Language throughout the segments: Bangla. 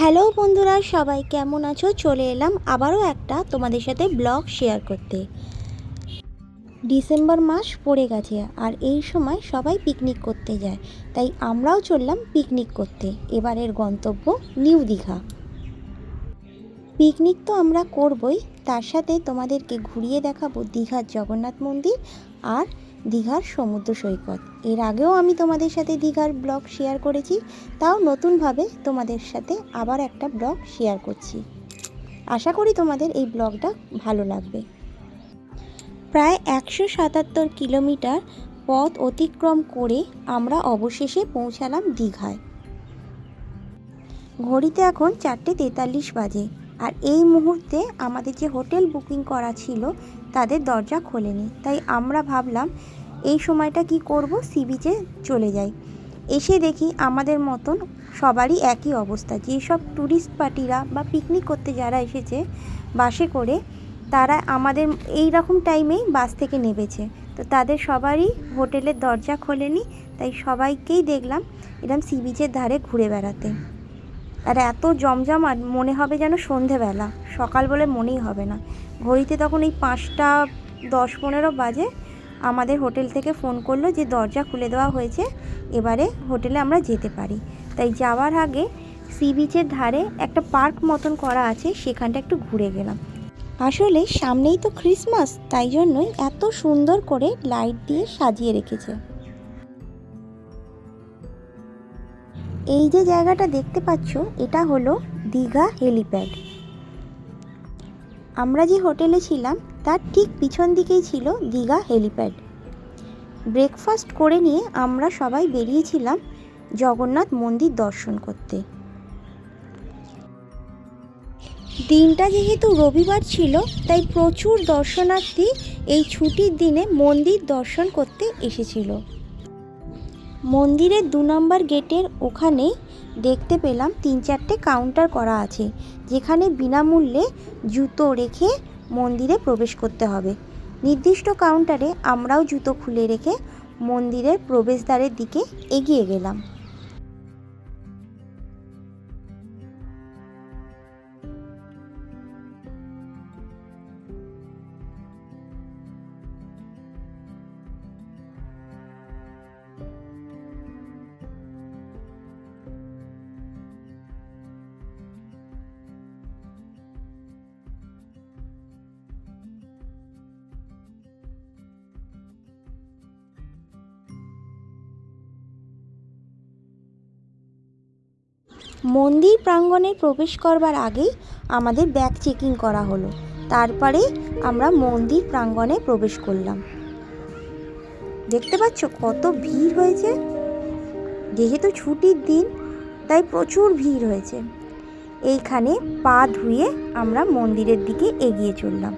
হ্যালো বন্ধুরা, সবাই কেমন আছো? চলে এলাম আবারও একটা তোমাদের সাথে ব্লগ শেয়ার করতে। ডিসেম্বর মাস পড়ে গেছে আর এই সময় সবাই পিকনিক করতে যায়, তাই আমরাও চললাম পিকনিক করতে। এবারের গন্তব্য নিউ দীঘা। পিকনিক তো আমরা করবই, তার সাথে তোমাদেরকে ঘুরিয়ে দেখাবো দীঘার জগন্নাথ মন্দির আর দীঘার সমুদ্র সৈকত। এর আগেও আমি তোমাদের সাথে দীঘার ব্লগ শেয়ার করেছি, তাও নতুনভাবে তোমাদের সাথে আবার একটা ব্লগ শেয়ার করছি। আশা করি তোমাদের এই ব্লগটা ভালো লাগবে। প্রায় 177 কিলোমিটার পথ অতিক্রম করে আমরা অবশেষে পৌঁছালাম দীঘায়। ঘড়িতে এখন 4:43 বাজে, আর এই মুহূর্তে আমাদের যে হোটেল বুকিং করা ছিল তাদের দরজা খোলেনি, তাই আমরা ভাবলাম এই সময়টা কি করব, সি বিচে চলে যাই। এসে দেখি আমাদের মতন সবারই একই অবস্থা। যেসব ট্যুরিস্ট পার্টিরা বা পিকনিক করতে যারা এসেছে বাসে করে, তারা আমাদের এই রকম টাইমেই বাস থেকে নেমেছে, তো তাদের সবারই হোটেলের দরজা খোলেনি, তাই সবাইকেই দেখলাম এরকম সি বিচের ধারে ঘুরে বেড়াতে। আর এত জমজমাট, মনে হবে যেন সন্ধেবেলা, সকাল বলে মনেই হবে না। ঘড়িতে তখন এই 5:10-15 বাজে আমাদের হোটেল থেকে ফোন করলো যে দরজা খুলে দেওয়া হয়েছে, এবারে হোটেলে আমরা যেতে পারি। তাই যাওয়ার আগে সি বিচের ধারে একটা পার্ক মতন করা আছে, সেখানটা একটু ঘুরে গেলাম। আসলে সামনেই তো ক্রিসমাস, তাই জন্যই এত সুন্দর করে লাইট দিয়ে সাজিয়ে রেখেছে। এই যে জায়গাটা দেখতে পাচ্ছ, এটা হলো দীঘা হেলিপ্যাড। আমরা যে হোটেলে ছিলাম তার ঠিক পিছন দিকেই ছিল দীঘা হেলিপ্যাড। ব্রেকফাস্ট করে নিয়ে আমরা সবাই বেরিয়েছিলাম জগন্নাথ মন্দির দর্শন করতে। দিনটা যেহেতু রবিবার ছিল, তাই প্রচুর দর্শনার্থী এই ছুটির দিনে মন্দির দর্শন করতে এসেছিল। মন্দিরের 2 নম্বর গেটের ওখানেই দেখতে পেলাম 3-4টে কাউন্টার করা আছে, যেখানে বিনামূল্যে জুতো রেখে মন্দিরে প্রবেশ করতে হবে। নির্দিষ্ট কাউন্টারে আমরাও জুতো খুলে রেখে মন্দিরের প্রবেশদ্বারের দিকে এগিয়ে গেলাম। মন্দির প্রাঙ্গণে প্রবেশ করবার আগেই আমাদের ব্যাগ চেকিং করা হলো, তারপরে আমরা মন্দির প্রাঙ্গণে প্রবেশ করলাম। দেখতে পাচ্ছ কত ভিড় হয়েছে। যেহেতু ছুটির দিন, তাই প্রচুর ভিড় হয়েছে। এইখানে পা ধুয়ে আমরা মন্দিরের দিকে এগিয়ে চললাম।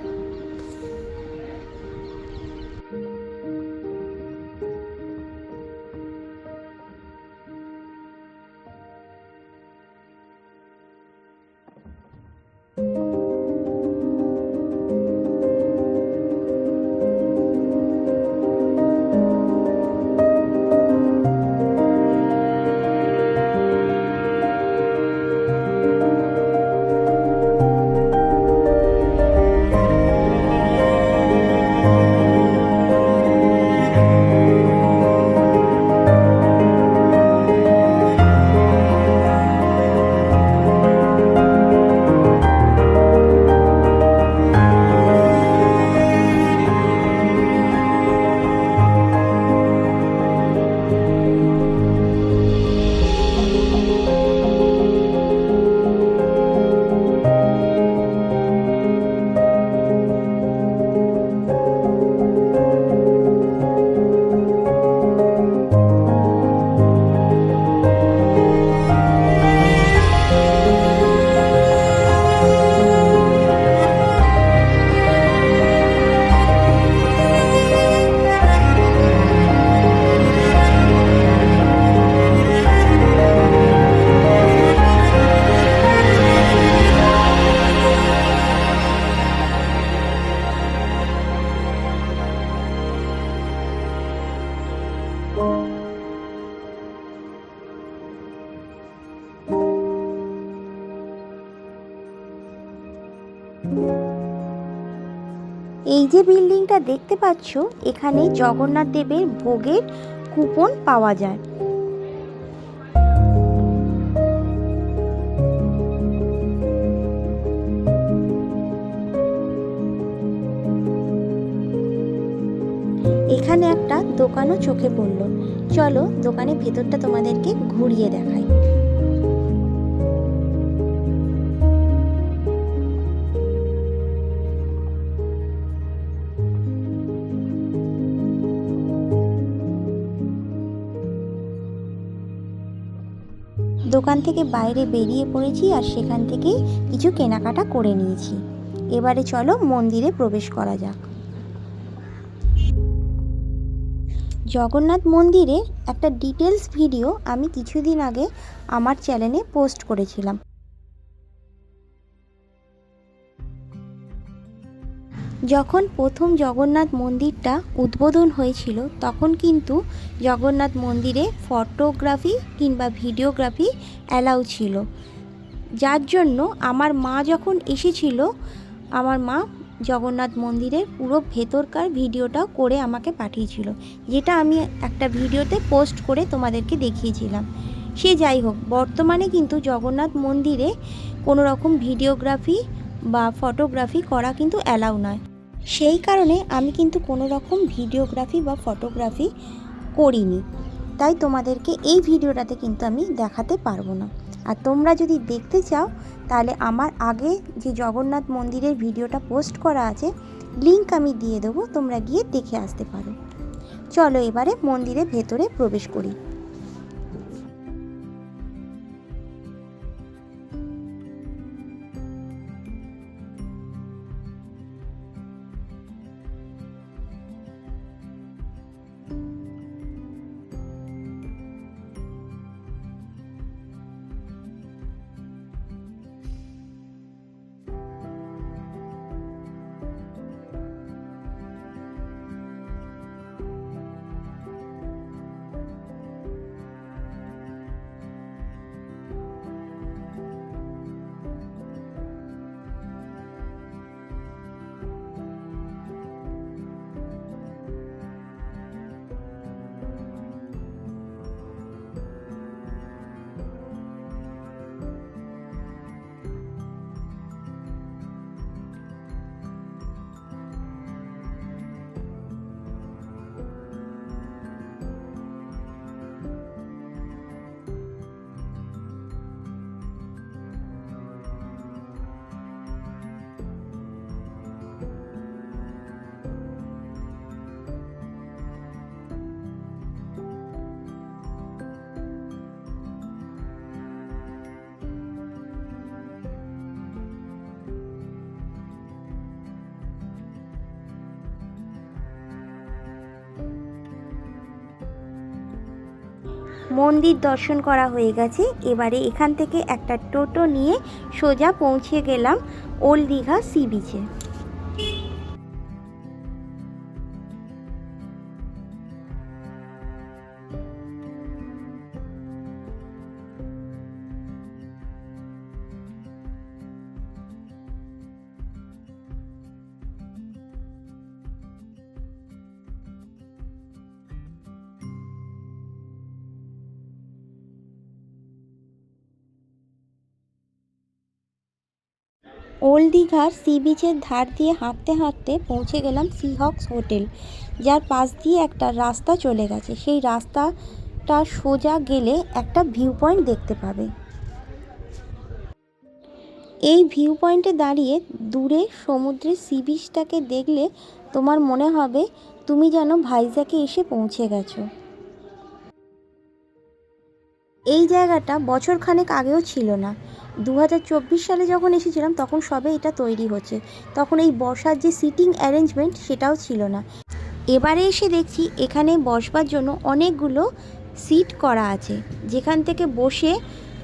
এই যে বিল্ডিংটা দেখতে পাচ্ছ, এখানে জগন্নাথ দেবের ভোগের কুপন পাওয়া যায়। এখানে একটা দোকানও চোখে পড়ল। চলো দোকানের ভেতরটা তোমাদেরকে ঘুরিয়ে দেখাই। দোকান থেকে বাইরে বেরিয়ে পড়েছি আর সেখান থেকেই কিছু কেনাকাটা করে নিয়েছি। এবারে চলো মন্দিরে প্রবেশ করা যাক। জগন্নাথ মন্দিরের একটা ডিটেলস ভিডিও আমি কিছুদিন আগে আমার চ্যানেলে পোস্ট করেছিলাম। যখন প্রথম জগন্নাথ মন্দিরটা উদ্বোধন হয়েছিল তখন কিন্তু জগন্নাথ মন্দিরে ফটোগ্রাফি কিংবা ভিডিওগ্রাফি অ্যালাউ ছিল, যার জন্য আমার মা যখন এসেছিল, আমার মা জগন্নাথ মন্দিরের পুরো ভেতরকার ভিডিওটাও করে আমাকে পাঠিয়েছিল, যেটা আমি একটা ভিডিওতে পোস্ট করে তোমাদেরকে দেখিয়েছিলাম। সে যাই হোক, বর্তমানে কিন্তু জগন্নাথ মন্দিরে কোনো রকম ভিডিওগ্রাফি বা ফটোগ্রাফি করা কিন্তু অ্যালাউ নয়। সেই কারণে আমি কিন্তু কোনো রকম ভিডিওগ্রাফি বা ফটোগ্রাফি করিনি, তাই তোমাদেরকে এই ভিডিওটাতে কিন্তু আমি দেখাতে পারবো না। আর তোমরা যদি দেখতে চাও তাহলে আমার আগে যে জগন্নাথ মন্দিরের ভিডিওটা পোস্ট করা আছে, লিংক আমি দিয়ে দেবো, তোমরা গিয়ে দেখে আসতে পারো। চলো এবারে মন্দিরের ভেতরে প্রবেশ করি। মন্দির দর্শন করা হয়ে গেছে। এবারে এখান থেকে একটা টোটো নিয়ে সোজা পৌঁছে গেলাম ওল্ড দীঘা সি বিচে। ওল্ড দীঘার সি বিচের ধার দিয়ে হাঁটতে হাঁটতে পৌঁছে গেলাম সিহক্স হোটেল, যার পাশ দিয়ে একটা রাস্তা চলে গেছে। সেই রাস্তাটা সোজা গেলে একটা ভিউ পয়েন্ট দেখতে পাবে। এই ভিউ পয়েন্টে দাঁড়িয়ে দূরে সমুদ্রের সি বিচটাকে দেখলে তোমার মনে হবে তুমি যেন ভাইজ্যাগে এসে পৌঁছে গেছো। এই জায়গাটা বছরখানেক আগেও ছিল না। 2024 সালে যখন এসেছিলাম তখন সবে এটা তৈরি হচ্ছে, তখন এই বসার যে সিটিং অ্যারেঞ্জমেন্ট সেটাও ছিল না। এবারে এসে দেখছি এখানে বসবার জন্য অনেকগুলো সিট করা আছে, যেখান থেকে বসে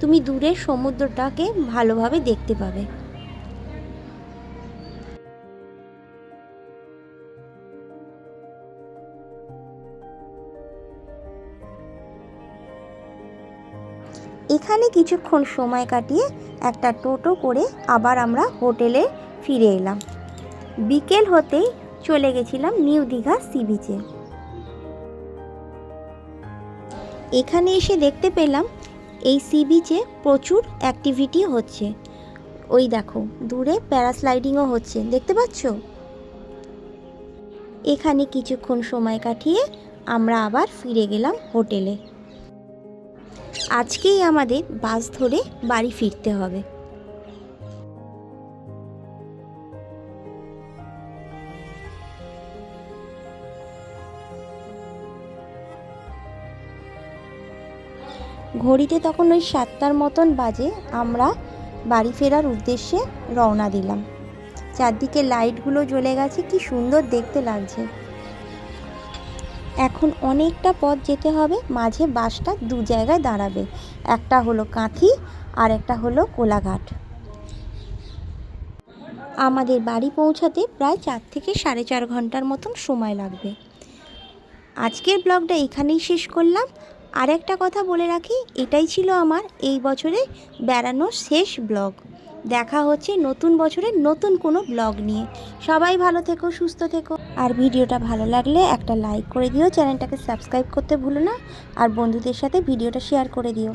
তুমি দূরের সমুদ্রটাকে ভালোভাবে দেখতে পাবে। এখানে কিছুক্ষণ সময় কাটিয়ে একটা টোটো করে আবার আমরা হোটেলে ফিরে এলাম। বিকেল হতেই চলে গেছিলাম নিউ দীঘা সি বিচে। এখানে এসে দেখতে পেলাম এই সি বিচে প্রচুর অ্যাক্টিভিটি হচ্ছে। ওই দেখো দূরে প্যারাস্লাইডিংও হচ্ছে, দেখতে পাচ্ছ? এখানে কিছুক্ষণ সময় কাটিয়ে আমরা আবার ফিরে গেলাম হোটেলে। আজকেই আমাদের বাস ধরে বাড়ি ফিরতে হবে। ঘড়িতে তখন ওই 7টার মতন বাজে। আমরা বাড়ি ফেরার উদ্দেশ্যে রওনা দিলাম। চারদিকে লাইটগুলো জ্বলে গেছে, কি সুন্দর দেখতে লাগছে। এখন অনেকটা পথ যেতে হবে, মাঝে বাসটা দু জায়গায় দাঁড়াবে, একটা হলো কাঁথি আর একটা হলো কোলাঘাট। আমাদের বাড়ি পৌঁছাতে প্রায় 4 থেকে 4.5 ঘন্টার মতন সময় লাগবে। আজকের ব্লগটা এখানেই শেষ করলাম। আর একটা কথা বলে রাখি, এটাই ছিল আমার এই বছরে বেড়ানোর শেষ ব্লগ। দেখা হচ্ছে নতুন বছরের নতুন কোনো ব্লগ নিয়ে। সবাই ভালো থেকো, সুস্থ থেকো। আর ভিডিওটা ভালো লাগলে একটা লাইক করে দিও, চ্যানেলটাকে সাবস্ক্রাইব করতে ভুলো না, আর বন্ধুদের সাথে ভিডিওটা শেয়ার করে দিও।